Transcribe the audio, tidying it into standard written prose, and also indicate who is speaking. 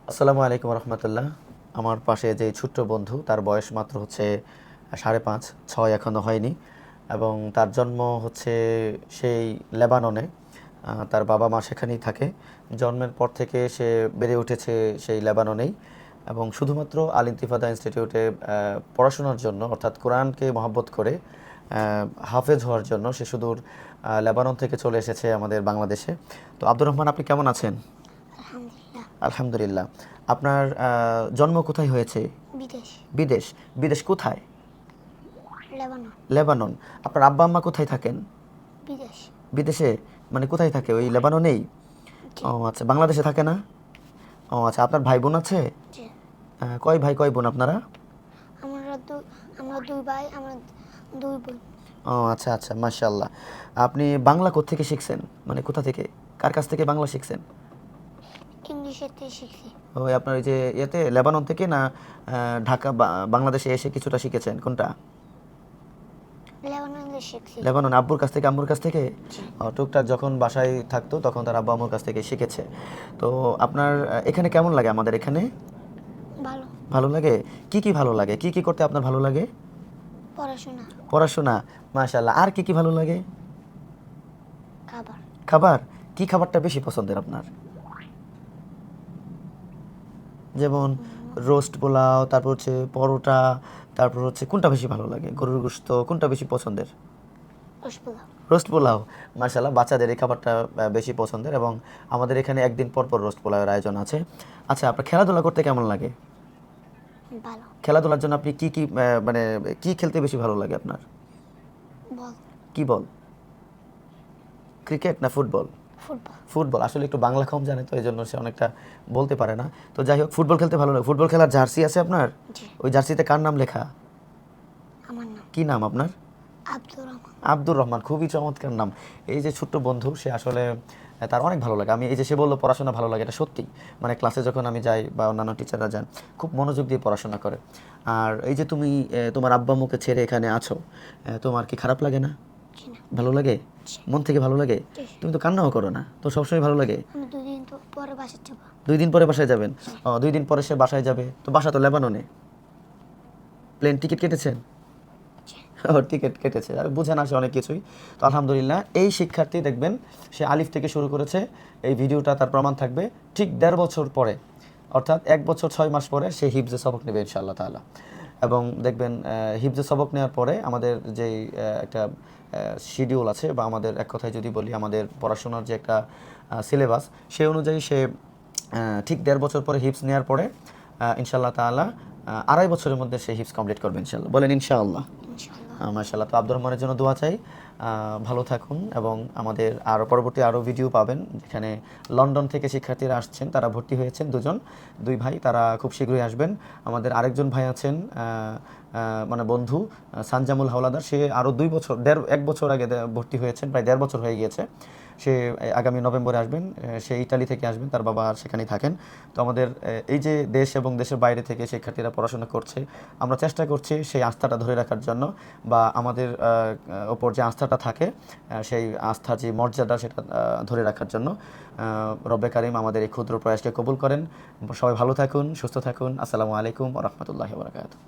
Speaker 1: আসসালামু আলাইকুম রহমতুল্লাহ। আমার পাশে যে ছোট্ট বন্ধু, তার বয়স মাত্র হচ্ছে 5.5 6 এখনও হয়নি, এবং তার জন্ম হচ্ছে সেই লেবাননে। তার বাবা মা সেখানেই থাকে। জন্মের পর থেকে সে বেড়ে উঠেছে সেই লেবাননেই, এবং শুধুমাত্র আল ইন্তিফাদা ইনস্টিটিউটে পড়াশোনার জন্য, অর্থাৎ কোরআনকে মহব্বত করে হাফেজ হওয়ার জন্য সে সুদূর লেবানন থেকে চলে এসেছে আমাদের বাংলাদেশে। তো আব্দুর রহমান, আপনি কেমন আছেন?
Speaker 2: আলহামদুলিল্লাহ।
Speaker 1: আলহামদুলিল্লাহ। আপনার জন্ম কোথায় হয়েছে?
Speaker 2: বিদেশ।
Speaker 1: বিদেশ? বিদেশ কোথায়?
Speaker 2: লেবানন।
Speaker 1: লেবানন। আপনার আব্বা আম্মা কোথায় থাকেন?
Speaker 2: বিদেশ।
Speaker 1: বিদেশে? মানে কোথায় থাকে? ওই লেবাননেই?
Speaker 2: জি।
Speaker 1: ও আচ্ছা, বাংলাদেশে থাকে না? ও আচ্ছা, আপনার ভাই বোন আছে?
Speaker 2: জি।
Speaker 1: কয় ভাই কয় বোন আপনারা?
Speaker 2: আমরা দুই ভাই, আমরা দুই বোন।
Speaker 1: ও আচ্ছা আচ্ছা, মাশাআল্লাহ। আপনি বাংলা কোত্থেকে শিখছেন? মানে কোথা থেকে, কার কাছ থেকে বাংলা শিখছেন?
Speaker 2: ইংলিশের থেকে শিখছি।
Speaker 1: ওই আপনার ওই যে ইয়েতে লেবানন থেকে, না ঢাকা বাংলাদেশে এসে কিছুটা শিখেছেন? কোনটা?
Speaker 2: লেবাননে শিখছি।
Speaker 1: লেবানন। আব্বুর কাছ থেকে, আম্মুর কাছ থেকে?
Speaker 2: জি।
Speaker 1: টুকটাক যখন বাসায় থাকতো তখন তার আব্বু আম্মুর কাছ থেকে শিখেছে। তো আপনার এখানে কেমন লাগে? আমাদের এখানে
Speaker 2: ভালো।
Speaker 1: ভালো লাগে? কি কি ভালো লাগে? কি কি করতে আপনার ভালো লাগে?
Speaker 2: পড়াশোনা।
Speaker 1: পড়াশোনা? মাশাআল্লাহ। আর কি কি ভালো লাগে?
Speaker 2: খাবার।
Speaker 1: খাবার? কি খাবারটা বেশি পছন্দের আপনার? যেমন রোস্ট পোলাও, তারপর হচ্ছে পরোটা, তারপর হচ্ছে কোনটা বেশি ভালো লাগে? গরুর গোশত কোনটা বেশি পছন্দের?
Speaker 2: রসগোল্লা।
Speaker 1: রোস্ট পোলাও। মাশাআল্লাহ, বাচ্চাদের এই খাবারটা বেশি পছন্দের, এবং আমাদের এখানে একদিন পর পর রোস্ট পোলাওয়ের আয়োজন আছে। আচ্ছা, আপনার খেলাধুলা করতে কেমন লাগে?
Speaker 2: ভালো।
Speaker 1: খেলাধুলার জন্য আপনি কি কি মানে কি খেলতে বেশি ভালো লাগে আপনার?
Speaker 2: বল।
Speaker 1: কি বল? ক্রিকেট না ফুটবল?
Speaker 2: ফুটবল।
Speaker 1: ফুটবল। আসলে একটু বাংলা কম জানে, তো এই জন্য সে অনেকটা বলতে পারে না। তো যাই হোক, ফুটবল খেলতে ভালো লাগে। ফুটবল খেলার জার্সি আছে আপনার?
Speaker 2: জি।
Speaker 1: ওই জার্সিতে কার নাম লেখা?
Speaker 2: আমার নাম
Speaker 1: কি নাম আপনার?
Speaker 2: আব্দুর রহমান।
Speaker 1: আব্দুর রহমান। খুবই চমৎকার নাম। এই যে ছোট্ট বন্ধু, সে আসলে তার অনেক ভালো লাগে। আমি এই যে সে বললো পড়াশোনা ভালো লাগে, এটা সত্যি। মানে ক্লাসে যখন আমি যাই বা অন্যান্য টিচাররা যান, খুব মনোযোগ দিয়ে পড়াশোনা করে। আর এই যে তুমি তোমার আব্বা আম্মুকে ছেড়ে এখানে আছো, তোমার কি খারাপ লাগে না?
Speaker 2: জি না।
Speaker 1: ভালো লাগে?
Speaker 2: জি।
Speaker 1: মন থেকে ভালো লাগে?
Speaker 2: জি।
Speaker 1: তুমি তো কান্নাও করো না, তো সবসময় ভালো লাগে?
Speaker 2: আমি 2 দিন পরে বাসায় যাব।
Speaker 1: 2 দিন পরে বাসায় যাবেন? 2 দিন পরে সে বাসায় যাবে, তো বাসা তো লেবাননে। প্লেন টিকিট কেটেছেন?
Speaker 2: জি।
Speaker 1: ও, টিকিট কেটেছে। আর বুঝে না সে অনেক কিছুই। তো আলহামদুলিল্লাহ, এই শিক্ষার্থী দেখবেন সে আলিফ থেকে শুরু করেছে। এই ভিডিওটা তার প্রমাণ থাকবে। ঠিক 1.5 বছর পরে, অর্থাৎ 1 বছর 6 মাস পরে সে হিফজে সবক নেবে ইনশাআল্লাহ তাআলা। এবং দেখবেন হিফজে সবক নেওয়ার পরে আমাদের যেই একটা শিডিউল আছে, বা আমাদের এক কথায় যদি বলি আমাদের পড়াশোনার যে একটা সিলেবাস, সেই অনুযায়ী সে ঠিক 1.5 বছর পরে হিফজ নেওয়ার পরে ইনশাআল্লাহ তাআলা 2.5 বছরের মধ্যে সে হিফজ কমপ্লিট করবে ইনশাআল্লাহ। বলেন ইনশাআল্লাহ।
Speaker 2: ইনশাআল্লাহ।
Speaker 1: মাশাআল্লাহ। তো আব্দুর রহমানের জন্য দোয়া চাই। ভালো থাকুন, এবং আমাদের আরও পরবর্তী আরও ভিডিও পাবেন, যেখানে লন্ডন থেকে শিক্ষার্থীরা আসছেন, তারা ভর্তি হয়েছেন দুই ভাই, তারা খুব শীঘ্রই আসবেন। আমাদের আরেকজন ভাই আছেন, মানে বন্ধু, সানজামুল হাওলাদার, সে আরও 2 বছর, 1 বছর আগে ভর্তি হয়েছেন, প্রায় 1.5 বছর হয়ে গিয়েছে। সে আগামী নভেম্বরে আসবেন। সে ইতালি থেকে আসবেন, তার বাবা সেখানেই থাকেন। তো আমাদের এই যে দেশ এবং দেশের বাইরে থেকে শিক্ষার্থীরা পড়াশোনা করছে, আমরা চেষ্টা করছি সেই আস্থাটা ধরে রাখার জন্য, বা আমাদের ওপর যে আস্থাটা থাকে, সেই আস্থার যে মর্যাদা, সেটা ধরে রাখার জন্য। রব্বে কারিম আমাদের এই ক্ষুদ্র প্রয়াসকে কবুল করেন। সবাই ভালো থাকুন, সুস্থ থাকুন। আসসালামু আলাইকুম ওয়া রাহমাতুল্লাহি ওয়া বারাকাতুহু।